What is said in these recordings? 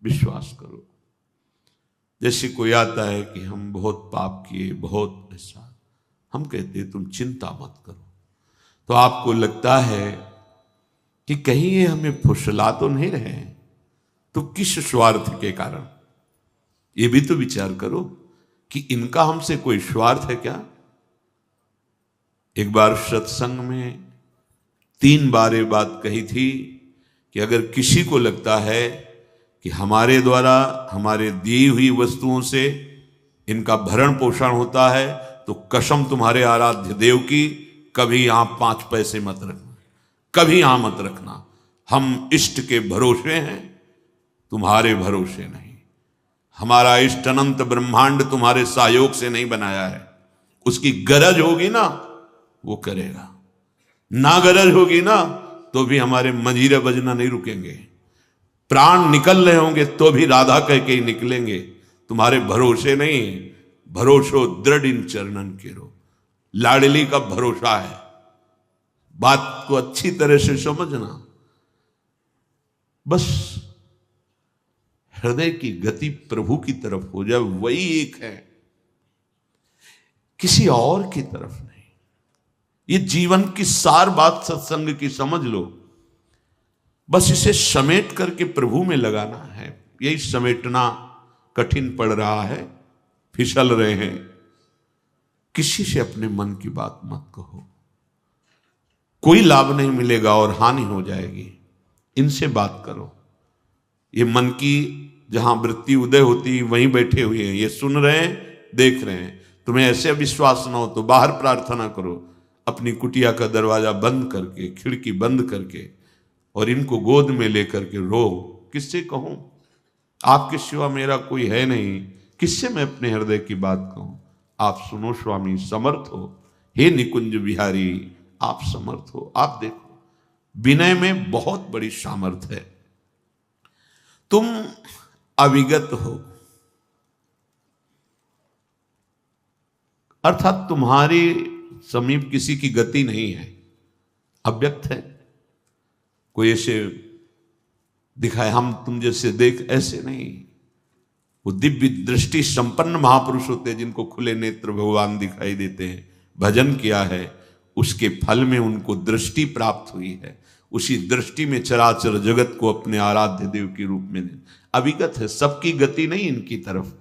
विश्वास करो। जैसे कोई आता है कि हम बहुत पाप किए, बहुत ऐसा, हम कहते तुम चिंता मत करो, तो आपको लगता है कि कहीं ये हमें फुसला तो नहीं रहे हैं, तो किस स्वार्थ के कारण? ये भी तो विचार करो कि इनका हमसे कोई स्वार्थ है क्या? एक बार सत्संग में 3 बार ये बात कही थी कि अगर किसी को लगता है कि हमारे द्वारा हमारे दी हुई वस्तुओं से इनका भरण पोषण होता है, तो कसम तुम्हारे आराध्य देव की, कभी यहां 5 पैसे मत रखना, कभी यहां मत रखना। हम इष्ट के भरोसे हैं, तुम्हारे भरोसे नहीं। हमारा इष्ट अनंत ब्रह्मांड तुम्हारे सहयोग से नहीं बनाया है। उसकी गरज होगी ना वो करेगा, ना गरज होगी ना तो भी हमारे मंजीरे बजना नहीं रुकेंगे। प्राण निकल रहे होंगे तो भी राधा कह के ही निकलेंगे। तुम्हारे भरोसे नहीं, भरोसो दृढ़ इन चरणन केरो। लाडली का भरोसा है। बात को अच्छी तरह से समझना। बस हृदय की गति प्रभु की तरफ हो जाए, वही एक है, किसी और की तरफ नहीं। ये जीवन की सार बात सत्संग की समझ लो। बस इसे समेट करके प्रभु में लगाना है। यही समेटना कठिन पड़ रहा है, फिसल रहे हैं। किसी से अपने मन की बात मत कहो, कोई लाभ नहीं मिलेगा और हानि हो जाएगी। इनसे बात करो। ये मन की जहां वृत्ति उदय होती वहीं बैठे हुए हैं, ये सुन रहे हैं, देख रहे हैं। तुम्हें ऐसे विश्वास ना हो तो बाहर प्रार्थना करो, अपनी कुटिया का दरवाजा बंद करके, खिड़की बंद करके, और इनको गोद में लेकर के रो। किससे कहूं? आपके सिवा मेरा कोई है नहीं, किससे मैं अपने हृदय की बात कहूं? आप सुनो स्वामी, समर्थ हो। हे निकुंज बिहारी, आप समर्थ हो। आप देखो, विनय में बहुत बड़ी सामर्थ्य है। तुम अविगत हो, अर्थात तुम्हारे समीप किसी की गति नहीं है, अव्यक्त है। कोई ऐसे दिखाए हम तुम जैसे देख, ऐसे नहीं। वो दिव्य दृष्टि संपन्न महापुरुष होते हैं, जिनको खुले नेत्र भगवान दिखाई देते हैं। भजन किया है, उसके फल में उनको दृष्टि प्राप्त हुई है। उसी दृष्टि में चराचर जगत को अपने आराध्य देव के रूप में अविगत है। सबकी गति नहीं इनकी तरफ।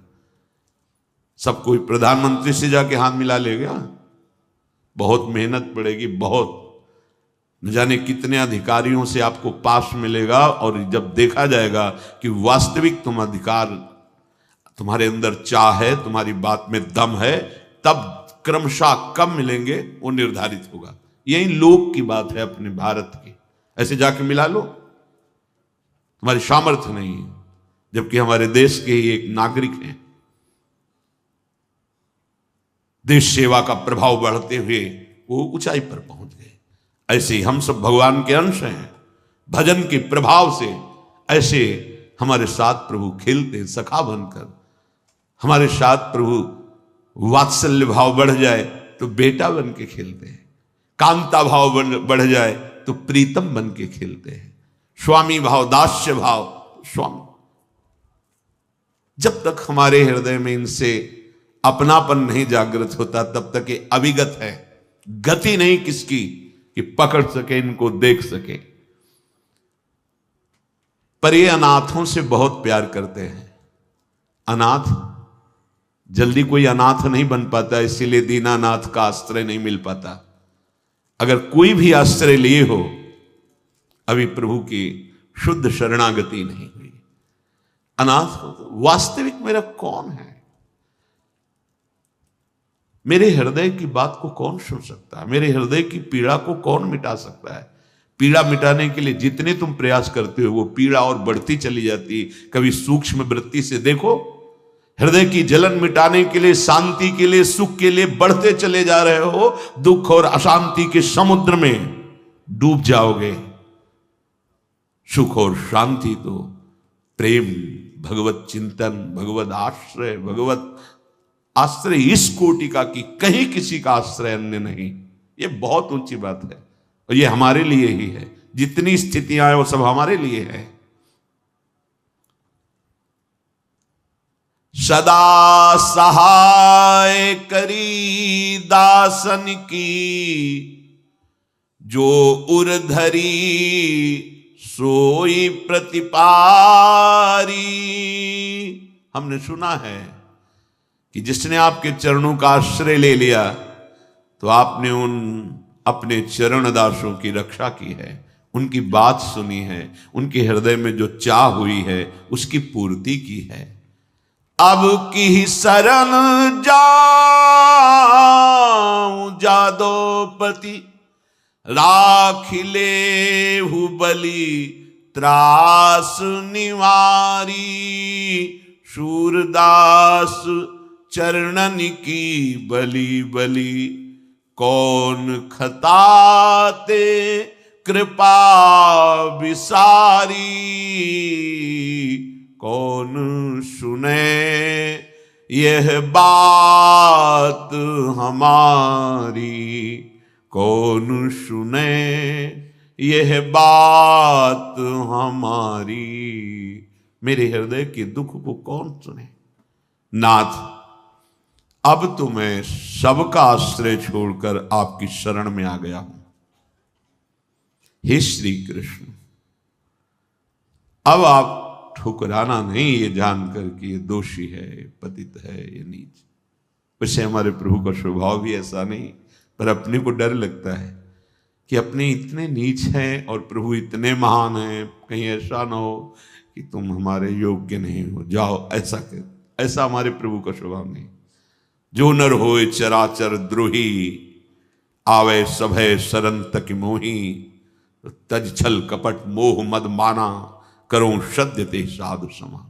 सब कोई प्रधानमंत्री से जाके हाथ मिला लेगा? बहुत मेहनत पड़ेगी, बहुत, न जाने कितने अधिकारियों से आपको पास मिलेगा। और जब देखा जाएगा कि वास्तविक तुम अधिकार, तुम्हारे अंदर चाह है, तुम्हारी बात में दम है, तब क्रमशः कब मिलेंगे वो निर्धारित होगा। यही लोक की बात है अपने भारत की। ऐसे जाके मिला लो, तुम्हारी सामर्थ्य नहीं है, जबकि हमारे देश के ही एक नागरिक हैं। देश सेवा का प्रभाव बढ़ते हुए वो ऊंचाई पर पहुंच गए। ऐसे ही हम सब भगवान के अंश हैं। भजन के प्रभाव से ऐसे हमारे साथ प्रभु खेलते हैं, सखा बनकर। हमारे साथ प्रभु वात्सल्य भाव बढ़ जाए तो बेटा बन के खेलते हैं, कांता भाव बढ़ जाए तो प्रीतम बन के खेलते हैं, स्वामी भाव, दास्य भाव, स्वामी। जब तक हमारे हृदय में इनसे अपनापन नहीं जागृत होता, तब तक ये अविगत है। गति नहीं किसकी कि पकड़ सके, इनको देख सके। पर ये अनाथों से बहुत प्यार करते हैं। अनाथ जल्दी कोई अनाथ नहीं बन पाता, इसीलिए दीनानाथ का आश्रय नहीं मिल पाता। अगर कोई भी आश्रय लिए हो, अभी प्रभु की शुद्ध शरणागति नहीं हुई, अनाथ हो तो वास्तविक मेरा कौन है? मेरे हृदय की बात को कौन सुन सकता है? मेरे हृदय की पीड़ा को कौन मिटा सकता है? पीड़ा मिटाने के लिए जितने तुम प्रयास करते हो, वो पीड़ा और बढ़ती चली जाती। कभी सूक्ष्म वृत्ति से देखो, हृदय की जलन मिटाने के लिए, शांति के लिए, सुख के लिए बढ़ते चले जा रहे हो, दुख और अशांति के समुद्र में डूब जाओगे। सुख और शांति तो प्रेम, भगवत चिंतन, भगवत आश्रय, भगवत आश्रय इस कोटि का कि कहीं किसी का आश्रय अन्य नहीं। ये बहुत ऊंची बात है और ये हमारे लिए ही है। जितनी स्थितियां हैं वो सब हमारे लिए है। सदा सहाय करी दासन की, जो उर्धरी सोई प्रतिपारी। हमने सुना है कि जिसने आपके चरणों का आश्रय ले लिया तो आपने उन अपने चरण दासों की रक्षा की है, उनकी बात सुनी है, उनके हृदय में जो चाह हुई है उसकी पूर्ति की है। अब की शरण जाऊं जादोपति, राख ले बलि त्रास निवारी। शूरदास चरणन की बलि बलि, कौन खताते कृपा विसारी। कौन सुने यह बात हमारी, कौन सुने यह बात हमारी। मेरे हृदय के दुख को कौन सुने। नाथ, अब तो मैं सबका आश्रय छोड़कर आपकी शरण में आ गया हूं। हे श्री कृष्ण, अब आप ठुकराना नहीं ये जानकर कि ये दोषी है, पतित है, ये नीच। वैसे हमारे प्रभु का स्वभाव भी ऐसा नहीं, पर अपने को डर लगता है कि अपने इतने नीच हैं और प्रभु इतने महान हैं, कहीं ऐसा ना हो कि तुम हमारे योग्य नहीं हो, जाओ ऐसा कर। ऐसा हमारे प्रभु का स्वभाव नहीं। जो नर होए चराचर द्रोही, आवे सभय सरन तक मोही। तज छल कपट मोह मद माना, करो सद्य ते साधु समान।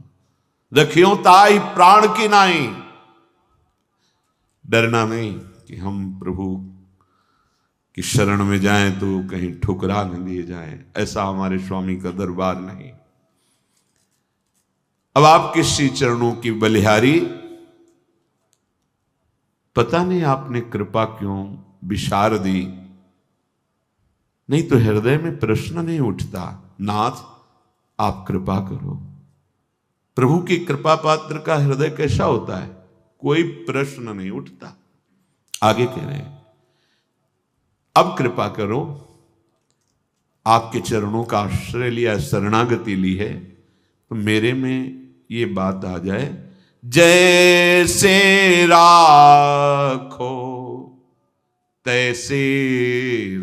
रखियो ताई प्राण की नाई। डरना नहीं कि हम प्रभु की शरण में जाएं तो कहीं ठुकरा न दिए जाएं, ऐसा हमारे स्वामी का दरबार नहीं। अब आपके श्री चरणों की बलिहारी, पता नहीं आपने कृपा क्यों विशार दी, नहीं तो हृदय में प्रश्न नहीं उठता। नाथ, आप कृपा करो। प्रभु की कृपा पात्र का हृदय कैसा होता है, कोई प्रश्न नहीं उठता। आगे कह रहे हैं, अब कृपा करो, आपके चरणों का आश्रय लिया, शरणागति ली है, तो मेरे में ये बात आ जाए, जैसे राखो तैसे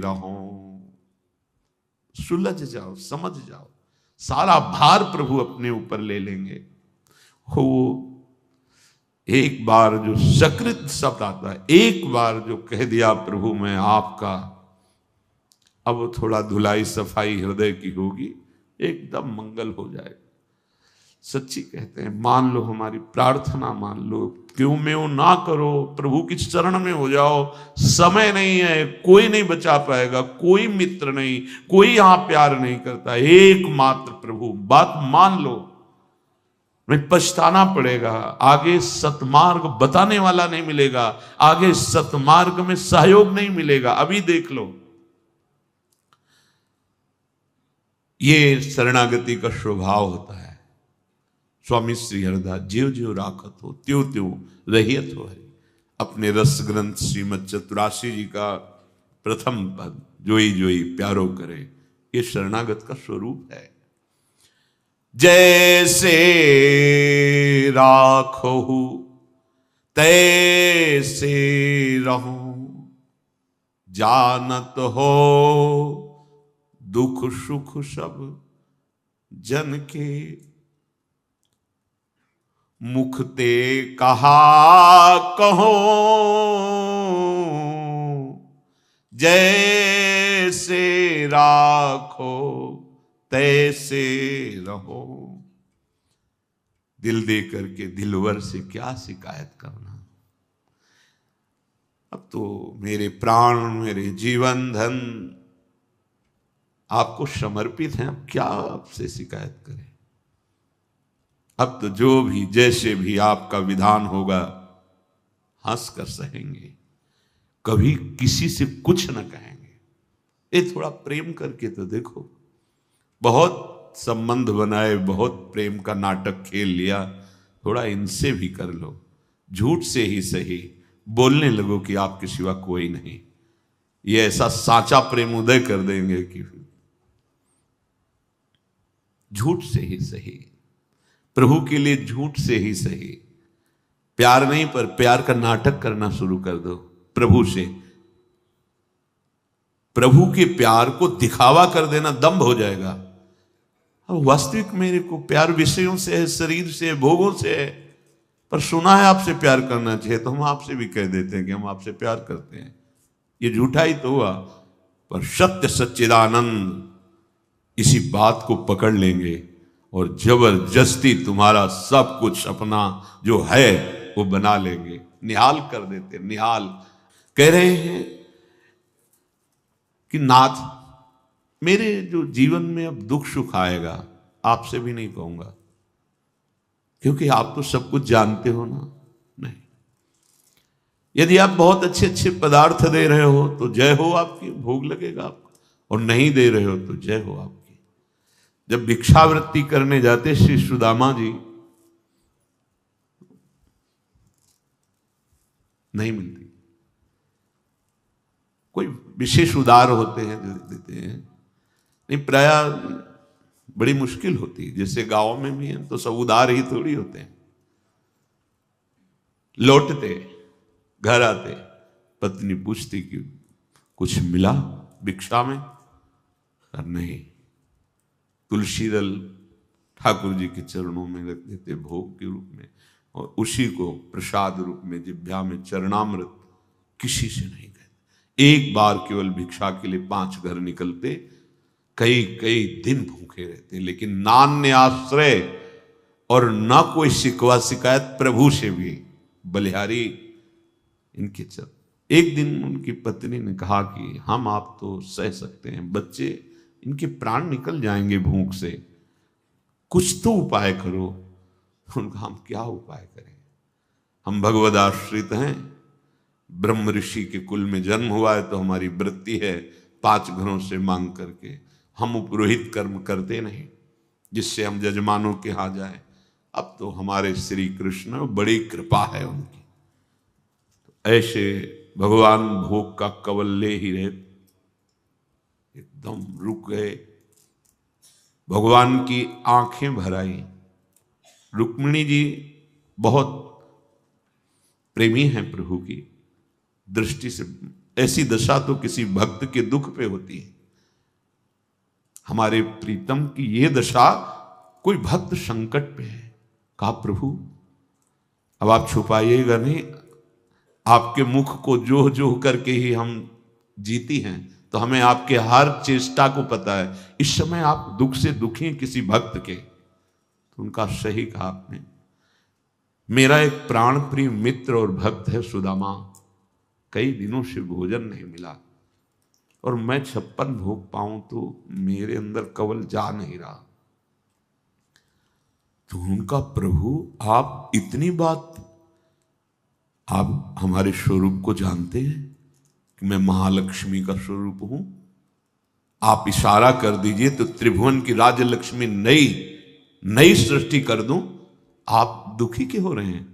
रहो। सुलझ जाओ, समझ जाओ, सारा भार प्रभु अपने ऊपर ले लेंगे। हो एक बार जो सकृत शब्द आता है, एक बार जो कह दिया प्रभु मैं आपका, अब थोड़ा धुलाई सफाई हृदय की होगी, एकदम मंगल हो जाएगा। सच्ची कहते हैं, मान लो हमारी प्रार्थना, मान लो, क्यों में वो ना करो, प्रभु की चरण में हो जाओ। समय नहीं है, कोई नहीं बचा पाएगा, कोई मित्र नहीं, कोई यहां प्यार नहीं करता, एकमात्र प्रभु। बात मान लो, नहीं पछताना पड़ेगा, आगे सतमार्ग बताने वाला नहीं मिलेगा, आगे सतमार्ग में सहयोग नहीं मिलेगा। अभी देख लो, ये शरणागति का स्वभाव होता है। स्वामी श्री हरिदास, ज्यों ज्यों राखत हो त्यों त्यों रहियत हो हरि। अपने रस ग्रंथ श्रीमद चतुरासी जी का प्रथम पद, जोई जोई प्यारो करे, ये शरणागत का स्वरूप है। जैसे राखो तैसे रहूं, जानत हो दुख सुख सब जन के। मुख ते कहा कहो जैसे राखो तैसे रहो। दिल दे करके दिलवर से क्या शिकायत करना। अब तो मेरे प्राण, मेरे जीवन धन आपको समर्पित हैं, अब क्या आपसे शिकायत करें। अब तो जो भी जैसे भी आपका विधान होगा हंस कर सहेंगे, कभी किसी से कुछ न कहेंगे। ये थोड़ा प्रेम करके तो देखो, बहुत संबंध बनाए, बहुत प्रेम का नाटक खेल लिया, थोड़ा इनसे भी कर लो, झूठ से ही सही बोलने लगो कि आपके सिवा कोई नहीं। ये ऐसा साचा प्रेम उदय कर देंगे कि झूठ से ही सही, प्रभु के लिए झूठ से ही सही, प्यार नहीं पर प्यार का नाटक करना शुरू कर दो प्रभु से। प्रभु के प्यार को दिखावा कर देना दम्भ हो जाएगा। अब वास्तविक मेरे को प्यार विषयों से है, शरीर से है, भोगों से है, पर सुना है आपसे प्यार करना चाहिए तो हम आपसे भी कह देते हैं कि हम आपसे प्यार करते हैं। ये झूठा ही तो हुआ, पर सत्य सच्चिदानंद इसी बात को पकड़ लेंगे और जबरदस्ती तुम्हारा सब कुछ अपना जो है वो बना लेंगे, निहाल कर देते। निहाल कह रहे हैं कि नाथ मेरे जो जीवन में अब दुख सुख आएगा आपसे भी नहीं कहूंगा, क्योंकि आप तो सब कुछ जानते हो ना। नहीं, यदि आप बहुत अच्छे अच्छे पदार्थ दे रहे हो तो जय हो आपकी, भोग लगेगा आपको, और नहीं दे रहे हो तो जय हो आपकी। जब भिक्षावृत्ति करने जाते श्री सुदामा जी, नहीं मिलती, कोई विशेष उदार होते हैं जो देते हैं, नहीं प्राय बड़ी मुश्किल होती है। जैसे गांव में भी हैं तो सब उदार ही थोड़ी होते हैं। लौटते घर आते पत्नी पूछती कि कुछ मिला भिक्षा में, नहीं, तुलसी दल ठाकुर जी के चरणों में रख देते भोग के रूप में, और उसी को प्रसाद रूप में जिह्वा में चरणामृत, किसी से नहीं कहते। एक बार केवल भिक्षा के लिए 5 घर निकलते, कई कई दिन भूखे रहते, लेकिन नान्य आश्रय और ना कोई शिकवा शिकायत प्रभु से भी। बलिहारी इनके चल, एक दिन उनकी पत्नी ने कहा कि हम आप तो सह सकते हैं, बच्चे इनके प्राण निकल जाएंगे भूख से, कुछ तो उपाय करो। उनका हम क्या उपाय करें, हम भगवद आश्रित हैं, ब्रह्म ऋषि के कुल में जन्म हुआ है तो हमारी वृत्ति है 5 घरों से मांग करके, हम उपरोहित कर्म करते नहीं जिससे हम जजमानों के यहाँ जाए। अब तो हमारे श्री कृष्ण बड़ी कृपा है उनकी, तो ऐसे भगवान भोग का कवल ले ही रहे, एकदम रुक गए। भगवान की आंखें भर आई। रुक्मिणी जी बहुत प्रेमी हैं प्रभु की दृष्टि से, ऐसी दशा तो किसी भक्त के दुख पे होती है। हमारे प्रीतम की ये दशा, कोई भक्त संकट पे है, कहा प्रभु अब आप छुपाइएगा नहीं, आपके मुख को जोह जोह करके ही हम जीती हैं, तो हमें आपके हर चेष्टा को पता है। इस समय आप दुख से दुखी हैं किसी भक्त के, तो उनका सही कहा आपने। मेरा एक प्राण प्रिय मित्र और भक्त है सुदामा, कई दिनों से भोजन नहीं मिला और मैं 56 भोग पाऊं तो मेरे अंदर कवल जा नहीं रहा। तो उनका प्रभु आप इतनी बात, आप हमारे स्वरूप को जानते हैं कि मैं महालक्ष्मी का स्वरूप हूं, आप इशारा कर दीजिए तो त्रिभुवन की राज्य लक्ष्मी नई सृष्टि कर दूं, आप दुखी क्यों हो रहे हैं?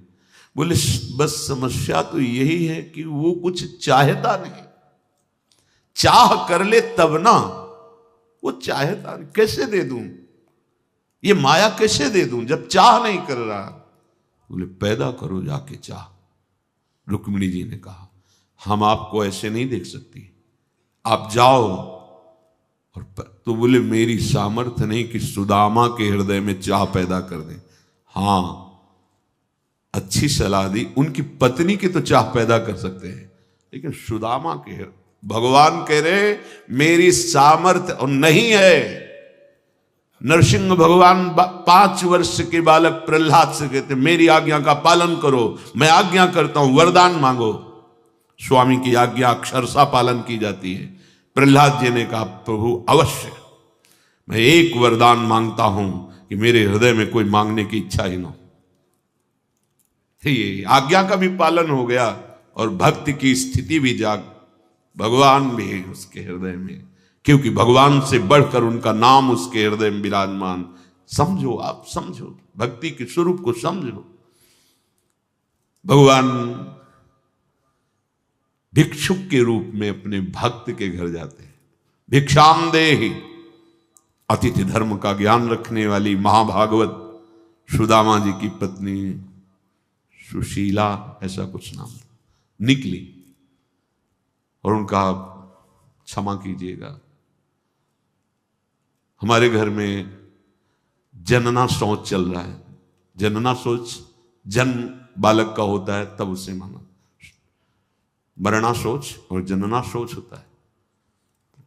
बोले बस समस्या तो यही है कि वो कुछ चाहता नहीं, चाह कर ले तब ना, वो चाहता नहीं, कैसे दे दूं ये माया, कैसे दे दूं जब चाह नहीं कर रहा? बोले पैदा करो जाके चाह। रुक्मिणी जी ने कहा हम आपको ऐसे नहीं देख सकती, आप जाओ। और तो बोले मेरी सामर्थ्य नहीं कि सुदामा के हृदय में चाह पैदा कर दे। हां, अच्छी सलाह दी, उनकी पत्नी की तो चाह पैदा कर सकते हैं, लेकिन सुदामा के, भगवान कह रहे मेरी सामर्थ्य और नहीं है। नरसिंह भगवान 5 वर्ष के बालक प्रहलाद से कहते मेरी आज्ञा का पालन करो, मैं आज्ञा करता हूं, वरदान मांगो। स्वामी की आज्ञा अक्षरशः पालन की जाती है। प्रहलाद जी ने कहा प्रभु अवश्य, मैं एक वरदान मांगता हूं कि मेरे हृदय में कोई मांगने की इच्छा ही ना हो। ये आज्ञा का भी पालन हो गया और भक्ति की स्थिति भी जाग, भगवान भी है उसके हृदय में, क्योंकि भगवान से बढ़कर उनका नाम उसके हृदय में विराजमान। समझो, आप समझो, भक्ति के स्वरूप को समझो। भगवान भिक्षुक के रूप में अपने भक्त के घर जाते हैं। भिक्षाम देहि, अतिथि धर्म का ज्ञान रखने वाली महाभागवत सुदामा जी की पत्नी सुशीला, ऐसा कुछ नाम था, निकली और उनका क्षमा कीजिएगा, हमारे घर में जनना शौच चल रहा है। जनना शौच जन्म बालक का होता है तब उसे माना, मरना शौच और जनना शौच होता है।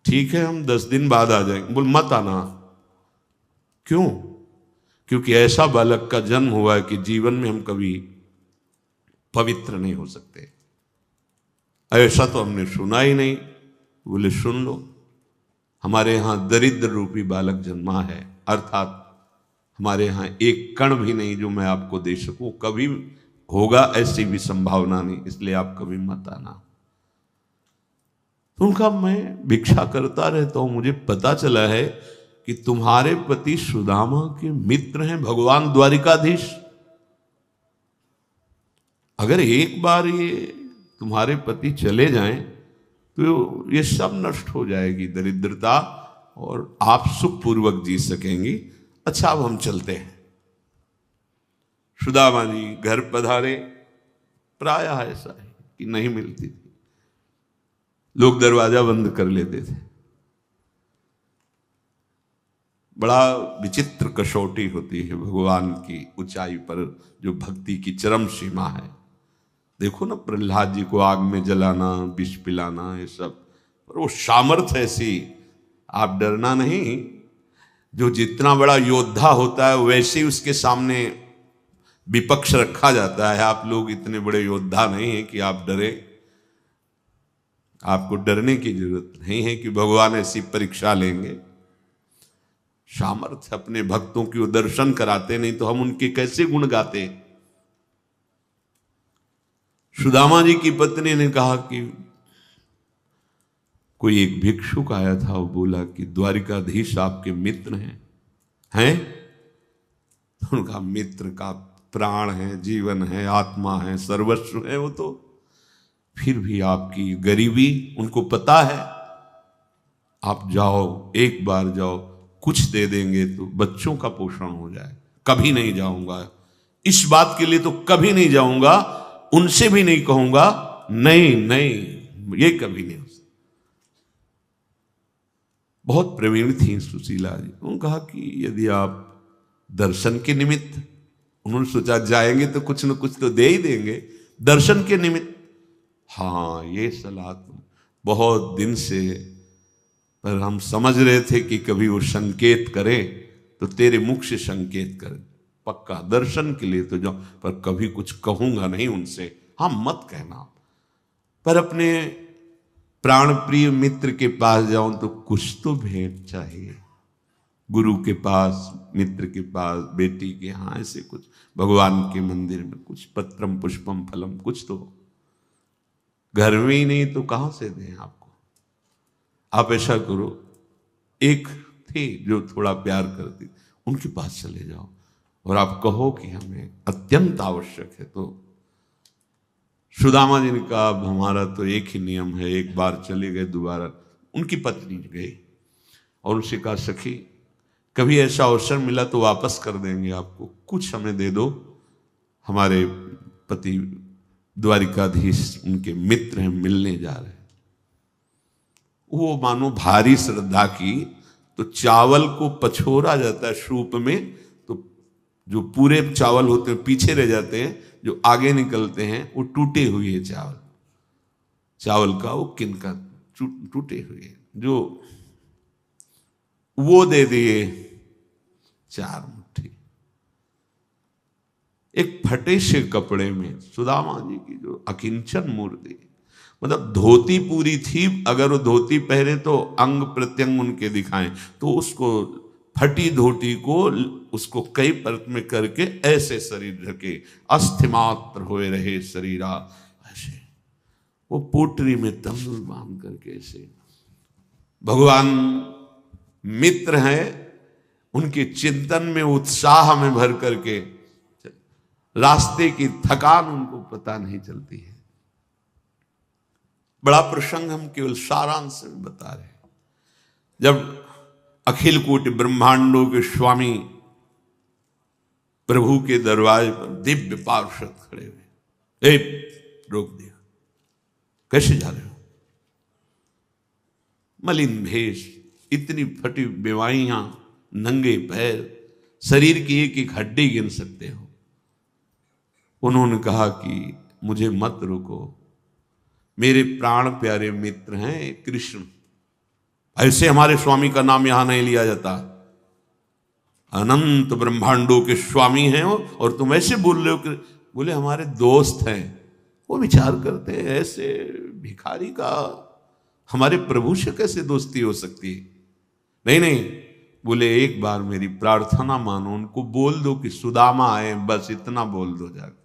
ठीक है, हम 10 दिन बाद आ जाएंगे। बोल मत आना। क्यों? क्योंकि ऐसा बालक का जन्म हुआ है कि जीवन में हम कभी पवित्र नहीं हो सकते। ऐसा तो हमने सुना ही नहीं। बोले सुन लो, हमारे यहां दरिद्र रूपी बालक जन्मा है, अर्थात हमारे यहां एक कण भी नहीं जो मैं आपको दे सकूं, कभी होगा ऐसी भी संभावना नहीं, इसलिए आप कभी मत आना। तो उनका मैं भिक्षा करता रहता हूं, मुझे पता चला है कि तुम्हारे पति सुदामा के मित्र हैं भगवान द्वारिकाधीश। अगर एक बार ये तुम्हारे पति चले जाएं तो ये सब नष्ट हो जाएगी दरिद्रता, और आप सुखपूर्वक जी सकेंगी। अच्छा, अब हम चलते हैं। सुदामा जी घर पधारे। प्रायः ऐसा है कि नहीं मिलती थी, लोग दरवाजा बंद कर लेते थे। बड़ा विचित्र कसौटी होती है भगवान की ऊंचाई पर, जो भक्ति की चरम सीमा है। देखो ना, प्रहलाद जी को आग में जलाना, विष पिलाना, ये सब, पर वो सामर्थ्य ऐसी, आप डरना नहीं। जो जितना बड़ा योद्धा होता है वैसे ही उसके सामने विपक्ष रखा जाता है। आप लोग इतने बड़े योद्धा नहीं हैं कि आप डरे। आपको डरने की जरूरत नहीं है कि भगवान ऐसी परीक्षा लेंगे। सामर्थ्य अपने भक्तों की वो दर्शन कराते, नहीं तो हम उनके कैसे गुण गाते। सुदामा जी की पत्नी ने कहा कि कोई एक भिक्षुक आया था, वो बोला कि द्वारिकाधीश आपके मित्र हैं? तो उनका मित्र का प्राण है, जीवन है, आत्मा है, सर्वस्व है वो तो। फिर भी आपकी गरीबी उनको पता है। आप जाओ, एक बार जाओ, कुछ दे देंगे तो बच्चों का पोषण हो जाए। कभी नहीं जाऊंगा, इस बात के लिए तो कभी नहीं जाऊंगा, उनसे भी नहीं कहूंगा, नहीं नहीं, ये कभी नहीं हो सकता। बहुत प्रवीण थी सुशीला जी। उन्होंने कहा कि यदि आप दर्शन के निमित्त, उन्होंने सोचा जाएंगे तो कुछ न कुछ तो दे ही देंगे, दर्शन के निमित्त। हाँ, ये सलाह तो बहुत दिन से, पर हम समझ रहे थे कि कभी वो संकेत करे तो तेरे मुख से संकेत करे, पक्का दर्शन के लिए तो जाओ, पर कभी कुछ कहूंगा नहीं उनसे। हाँ, मत कहना, पर अपने प्राण प्रिय मित्र के पास जाऊं तो कुछ तो भेंट चाहिए। गुरु के पास, मित्र के पास, बेटी के, हाँ ऐसे कुछ, भगवान के मंदिर में कुछ, पत्रम पुष्पम फलम, कुछ तो। घर में ही नहीं तो कहां से दें आपको। आप ऐसा करो, एक थी जो थोड़ा प्यार करती, उनके पास चले जाओ और आप कहो कि हमें अत्यंत आवश्यक है। तो सुदामा जी ने कहा, अब हमारा तो एक ही नियम है, एक बार चले गए दोबारा। उनकी पत्नी गई और उनसे कहा, सखी कभी ऐसा अवसर मिला तो वापस कर देंगे आपको, कुछ हमें दे दो, हमारे पति द्वारिकाधीश उनके मित्र हैं, मिलने जा रहे हैं। वो मानो भारी श्रद्धा की, तो चावल को पछोरा जाता है सूप में, तो जो पूरे चावल होते हैं पीछे रह जाते हैं, जो आगे निकलते हैं वो टूटे हुए चावल, चावल का वो किनका टूटे हुए, जो वो दे दिए 4 मुट्ठी। एक फटे से कपड़े में सुदामा जी की जो अकिंचन मूर्ति, मतलब धोती पूरी थी, अगर वो धोती पहने तो अंग प्रत्यंग उनके दिखाएं, तो उसको फटी धोती को उसको कई परत में करके ऐसे शरीर ढके, अस्थिमात्र होए रहे शरीरा, ऐसे वो पोटरी में तंबुल बांध करके ऐसे। भगवान मित्र हैं, उनके चिंतन में उत्साह में भर करके रास्ते की थकान उनको पता नहीं चलती है। बड़ा प्रसंग हम केवल सारांश में बता रहे हैं। जब अखिल कोटि ब्रह्मांडों के स्वामी प्रभु के दरवाजे पर दिव्य पार्षद खड़े हुए, रोक दिया, कैसे जा रहे हो? मलिन भेष, इतनी फटी बेवाइयां, नंगे पैर, शरीर की एक एक हड्डी गिन सकते हो। उन्होंने कहा कि मुझे मत रोको, मेरे प्राण प्यारे मित्र हैं कृष्ण, ऐसे हमारे स्वामी का नाम यहां नहीं लिया जाता। अनंत ब्रह्मांडों के स्वामी हैं और तुम ऐसे बोल रहे हो कि बोले हमारे दोस्त हैं। वो विचार करते हैं ऐसे भिखारी का हमारे प्रभु से कैसे दोस्ती हो सकती है? नहीं नहीं, बोले एक बार मेरी प्रार्थना मानो, उनको बोल दो कि सुदामा आए, बस इतना बोल दो जाकर।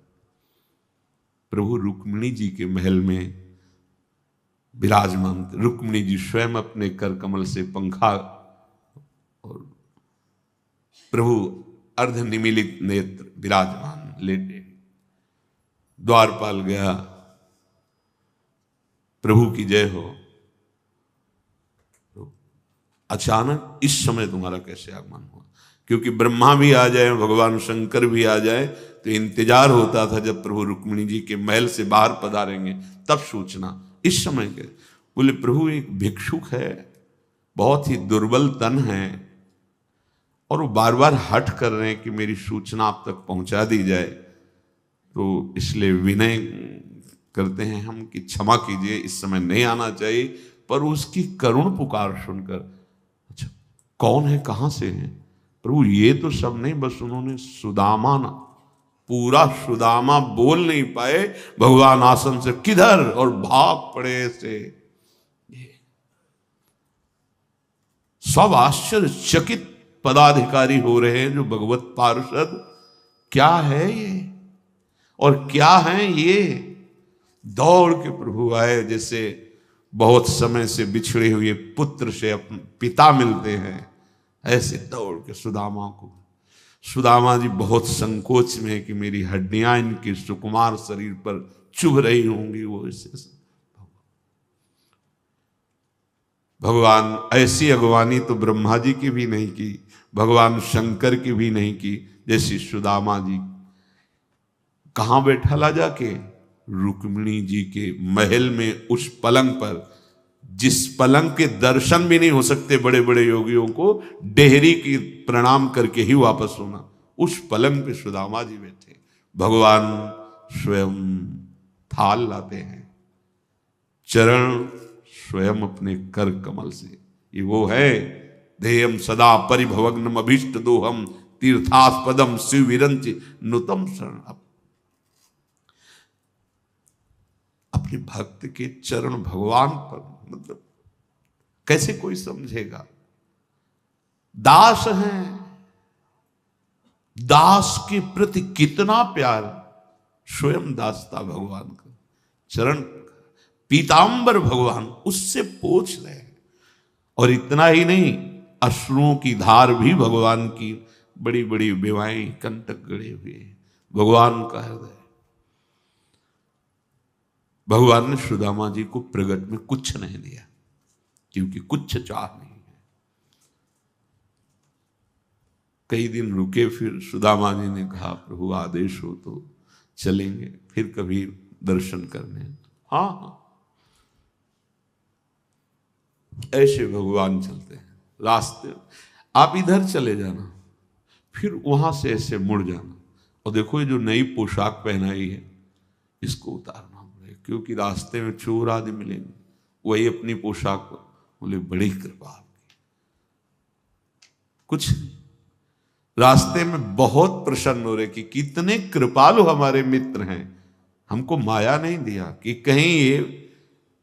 प्रभु रुक्मिणी जी के महल में विराजमान थे। रुक्मिणी जी स्वयं अपने कर कमल से पंखा, और प्रभु अर्ध निमीलित नेत्र विराजमान लेटे। द्वारपाल गया, प्रभु की जय हो। तो अचानक इस समय तुम्हारा कैसे आगमन हुआ? क्योंकि ब्रह्मा भी आ जाए, भगवान शंकर भी आ जाए, तो इंतजार होता था जब प्रभु रुक्मिणी जी के महल से बाहर पधारेंगे तब सूचना। इस समय के बोले प्रभु एक भिक्षुक है, बहुत ही दुर्बल तन है, और वो बार बार हठ कर रहे हैं कि मेरी सूचना आप तक पहुंचा दी जाए, तो इसलिए विनय करते हैं हम कि क्षमा कीजिए, इस समय नहीं आना चाहिए। पर उसकी करुण पुकार सुनकर, अच्छा कौन है, कहां से है? प्रभु ये तो सब नहीं, बस उन्होंने सुदामा ना, पूरा सुदामा बोल नहीं पाए, भगवान आसन से किधर और भाग पड़े से। सब आश्चर्यचकित पदाधिकारी हो रहे हैं जो भगवत पार्षद, क्या है ये और क्या है ये? दौड़ के प्रभु आए, जैसे बहुत समय से बिछड़े हुए पुत्र से अपने पिता मिलते हैं, ऐसे दौड़ के सुदामा को। सुदामा जी बहुत संकोच में है कि मेरी हड्डियां इनके सुकुमार शरीर पर चुभ रही होंगी। वो ऐसे भगवान ऐसी अगवानी तो ब्रह्मा जी की भी नहीं की, भगवान शंकर की भी नहीं की, जैसी सुदामा जी। कहां बैठा ला जाके? रुक्मिणी जी के महल में, उस पलंग पर जिस पलंग के दर्शन भी नहीं हो सकते बड़े बड़े योगियों को, डेहरी की प्रणाम करके ही वापस होना, उस पलंग पे सुदामा जी बैठे। भगवान स्वयं थाल लाते हैं, चरण स्वयं अपने कर कमल से। ये वो है, देयम सदा परिभवग्नम अभीष्ट दोहम तीर्थास्पदम शिव विरंच नुतम शरण। अपने भक्त के चरण भगवान पर, मतलब कैसे कोई समझेगा? दास हैं, दास के प्रति कितना प्यार, स्वयं दासता भगवान का चरण, पीतांबर भगवान उससे पोंछ रहे हैं। और इतना ही नहीं, अश्रुओं की धार भी भगवान की बड़ी बड़ी बेवाएं कंटक गड़े हुए हैं। भगवान का हृदय, भगवान ने सुदामा जी को प्रगट में कुछ नहीं दिया, क्योंकि कुछ चाह नहीं है। कई दिन रुके, फिर सुदामा जी ने कहा प्रभु आदेश हो तो चलेंगे फिर कभी दर्शन करने। हाँ हाँ, ऐसे भगवान चलते हैं रास्ते। आप इधर चले जाना, फिर वहां से ऐसे मुड़ जाना, और देखो ये जो नई पोशाक पहनाई है इसको उतारना पड़ेगा, क्योंकि रास्ते में चोर आदि मिलेंगे, वही अपनी पोशाक। बोले बड़ी कृपा आपकी। कुछ रास्ते में बहुत प्रसन्न हो रहे कि कितने कृपालु हमारे मित्र हैं, हमको माया नहीं दिया कि कहीं ये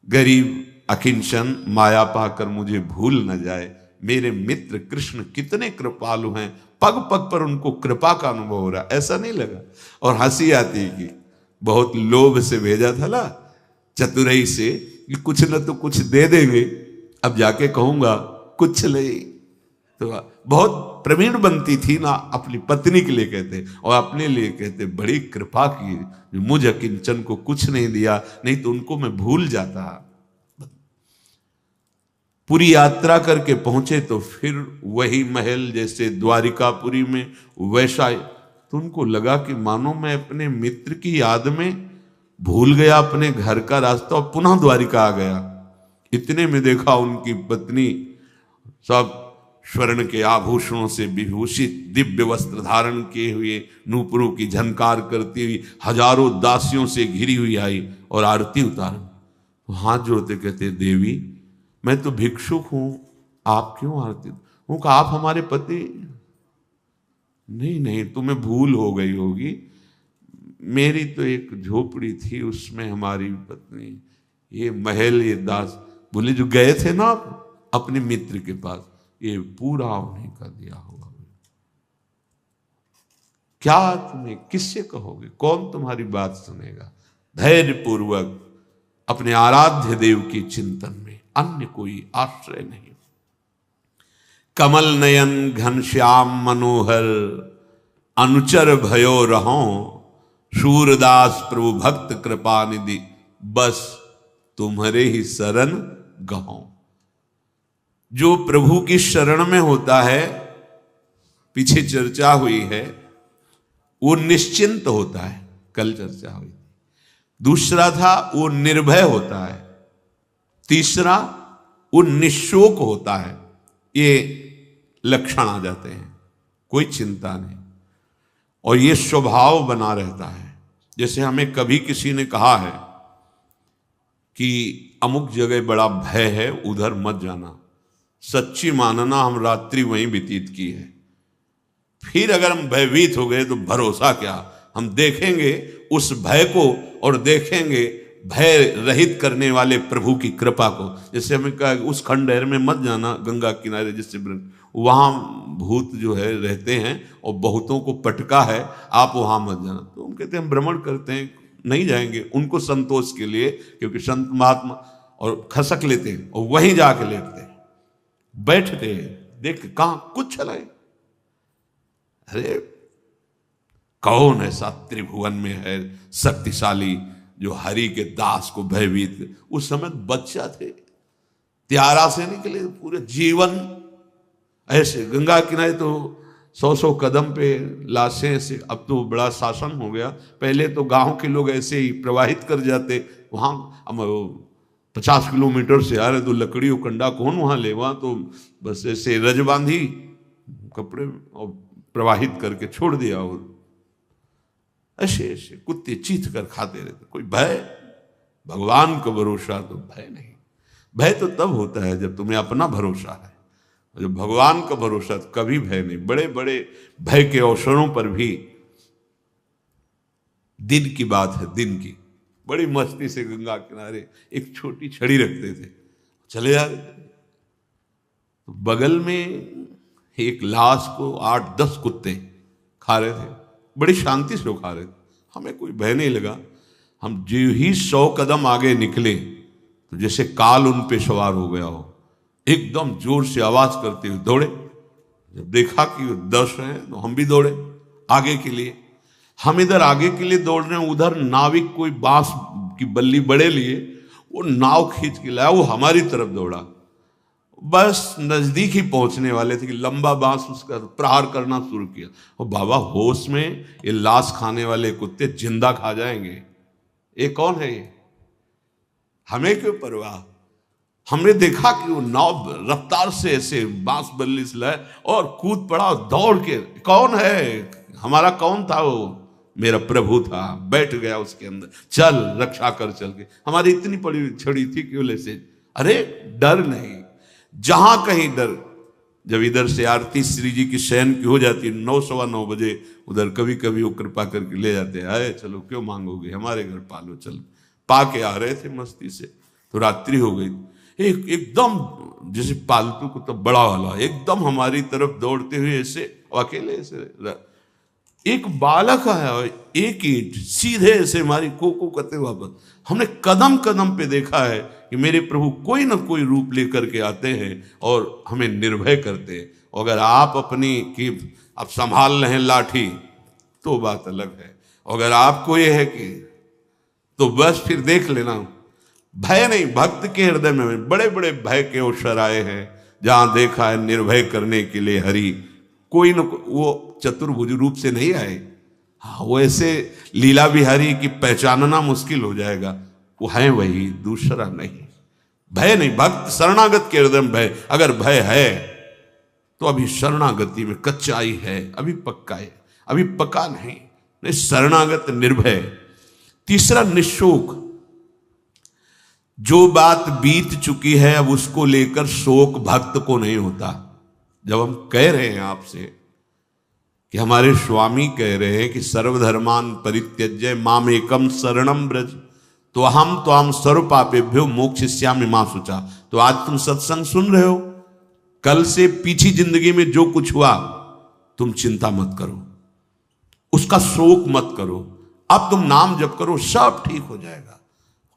गरीब अकिंचन माया पाकर मुझे भूल न जाए। मेरे मित्र कृष्ण कितने कृपालु हैं, पग पग पर उनको कृपा का अनुभव हो रहा, ऐसा नहीं लगा। और हंसी आती है कि बहुत लोभ से भेजा था ना, चतुराई से, कि कुछ न तो कुछ दे देंगे, अब जाके कहूंगा कुछ नहीं। तो बहुत प्रवीण बनती थी ना, अपनी पत्नी के लिए कहते और अपने लिए कहते बड़ी कृपा की जो मुझ अकिंचन को कुछ नहीं दिया, नहीं तो उनको मैं भूल जाता। पूरी यात्रा करके पहुंचे तो फिर वही महल जैसे द्वारिकापुरी में वैसा, तो उनको लगा कि मानो मैं अपने मित्र की याद में भूल गया अपने घर का रास्ता और पुनः द्वारिका आ गया। इतने में देखा उनकी पत्नी सब स्वर्ण के आभूषणों से विभूषित दिव्य वस्त्र धारण किए हुए, नूपुरों की झनकार करती हुई, हजारों दासियों से घिरी हुई आई और आरती उतार। हाथ जोड़ते कहते देवी मैं तो भिक्षुक हूं, आप क्यों आरती? वो कहा आप हमारे पति? नहीं नहीं, तुम्हें भूल हो गई होगी, मेरी तो एक झोपड़ी थी उसमें हमारी पत्नी, ये महल ये दास बोले जो गए थे ना अपने मित्र के पास, ये पूरा उन्हीं का दिया हुआ। क्या तुम्हें किससे कहोगे, कौन तुम्हारी बात सुनेगा? धैर्य पूर्वक अपने आराध्य देव के चिंतन में, अन्य कोई आश्रय नहीं। कमल नयन घनश्याम मनोहर अनुचर भयो रहो, शूरदास प्रभु भक्त कृपा निधि, बस तुम्हारे ही शरण गहो। जो प्रभु की शरण में होता है, पीछे चर्चा हुई है, वो निश्चिंत होता है, कल चर्चा हुई। दूसरा था वो निर्भय होता है, तीसरा वो निशोक होता है। ये लक्षण आ जाते हैं, कोई चिंता नहीं, और ये स्वभाव बना रहता है। जैसे हमें कभी किसी ने कहा है कि अमुक जगह बड़ा भय है, उधर मत जाना, सच्ची मानना हम रात्रि वहीं व्यतीत की है। फिर अगर हम भयभीत हो गए तो भरोसा क्या, हम देखेंगे उस भय को और देखेंगे भय रहित करने वाले प्रभु की कृपा को। जैसे हमें कहा उस खंडहर में मत जाना गंगा किनारे, जिससे वहां भूत जो है रहते हैं और बहुतों को पटका है, आप वहां मत जाना। तो हम कहते हैं हम भ्रमण करते हैं, नहीं जाएंगे, उनको संतोष के लिए, क्योंकि संत महात्मा और खसक लेते हैं और वहीं जाके लेटते हैं, बैठते हैं, देख कहां कुछ चलाए। अरे कौन ऐसा त्रिभुवन में है शक्तिशाली जो हरि के दास को भयभीत? उस समय बच्चा थे, त्यारा से निकले, पूरे जीवन ऐसे गंगा किनारे तो 100-100 कदम पे लाशें ऐसे। अब तो बड़ा शासन हो गया, पहले तो गांव के लोग ऐसे ही प्रवाहित कर जाते। वहां 50 किलोमीटर से आ रहे तो लकड़ी और कंडा कौन वहां ले, वहां तो बस ऐसे रज बांधी कपड़े और प्रवाहित करके छोड़ दिया, और ऐसे ऐसे कुत्ते चीथ कर खाते रहते। कोई भय, भगवान का भरोसा तो भय नहीं। भय तो तब होता है जब तुम्हें अपना भरोसा है, जब भगवान का भरोसा तो कभी भय नहीं। बड़े बड़े भय के अवसरों पर भी, दिन की बात है, दिन की, बड़ी मस्ती से गंगा किनारे एक छोटी छड़ी रखते थे, चले जा रहे थे, तो बगल में एक लाश को 8-10 कुत्ते खा रहे थे, बड़ी शांति से खा रहे थे। हमें कोई भय नहीं लगा। हम जो ही 100 कदम आगे निकले तो जैसे काल उन पे सवार हो गया हो, एकदम जोर से आवाज करते हुए दौड़े। जब देखा कि 10 हैं तो हम भी दौड़े आगे के लिए। हम इधर आगे के लिए दौड़ रहे हैं, उधर नाविक कोई बांस की बल्ली बड़े लिए, वो नाव खींच के लाया, वो हमारी तरफ दौड़ा। बस नजदीक ही पहुंचने वाले थे कि लंबा बांस उसका प्रहार करना शुरू किया। और बाबा होश में, ये लाश खाने वाले कुत्ते जिंदा खा जाएंगे, ये कौन है ये, हमें क्यों परवाह। हमने देखा कि वो नाव रफ्तार से ऐसे बांस बल्ली से लाए और कूद पड़ा दौड़ के। कौन है, हमारा कौन था वो? मेरा प्रभु था, बैठ गया उसके अंदर, चल रक्षा कर चल के। हमारी इतनी बड़ी छड़ी थी कि बोले से अरे डर नहीं, जहां कहीं डर। जब इधर से आरती श्री जी की शयन की हो जाती 9-9:15 बजे, उधर कभी कभी वो कृपा करके ले जाते, आए चलो क्यों मांगोगे, हमारे घर पालो, चल। पाके आ रहे थे मस्ती से, तो रात्रि हो गई। एकदम जैसे पालतू को तो बड़ा वाला एकदम हमारी तरफ दौड़ते हुए ऐसे अकेले ऐसे, एक बालक आया और एक ईंट सीधे ऐसे हमारी को करते वापस। हमने कदम कदम पे देखा है कि मेरे प्रभु कोई ना कोई रूप लेकर के आते हैं और हमें निर्भय करते हैं अगर आप अपनी कि अब संभाल रहे हैं लाठी तो बात अलग है। अगर आपको ये है कि तो बस फिर देख लेना, भय नहीं, भक्त के हृदय में बड़े बड़े भय के अवसर आए हैं, जहां देखा है निर्भय करने के लिए हरि कोई न वो चतुर्भुज रूप से नहीं आए। हाँ, वो ऐसे लीला बिहारी की पहचानना मुश्किल हो जाएगा, वो है वही, दूसरा नहीं। भय नहीं, भक्त शरणागत के हृदय में भय। अगर भय है तो अभी शरणागति में कच्चाई है, अभी पक्का है, अभी पका नहीं शरणागत निर्भय। तीसरा निशोक, जो बात बीत चुकी है अब उसको लेकर शोक भक्त को नहीं होता। जब हम कह रहे हैं आपसे कि हमारे स्वामी कह रहे हैं कि सर्वधर्मान परित्यज्य माम एकम शरणम ब्रज, तो हम त्वाम सर्व पापेभ्यो मोक्षयिष्यामि मा शुचा। तो आज तुम सत्संग सुन रहे हो, कल से पीछी जिंदगी में जो कुछ हुआ तुम चिंता मत करो, उसका शोक मत करो, अब तुम नाम जप करो, सब ठीक हो जाएगा।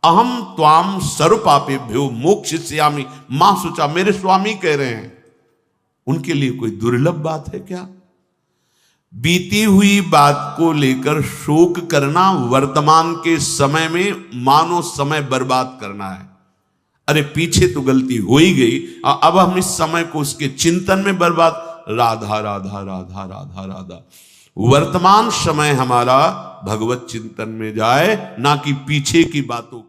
अहम त्वाम सर्व पापेभ्यो मोक्षयिष्यामि मा शुचा, मेरे स्वामी कह रहे हैं। उनके लिए कोई दुर्लभ बात है क्या? बीती हुई बात को लेकर शोक करना वर्तमान के समय में मानो समय बर्बाद करना है। अरे पीछे तो गलती हो ही गई, अब हम इस समय को उसके चिंतन में बर्बाद। राधा राधा राधा राधा राधा, वर्तमान समय हमारा भगवत चिंतन में जाए, ना कि पीछे की बातों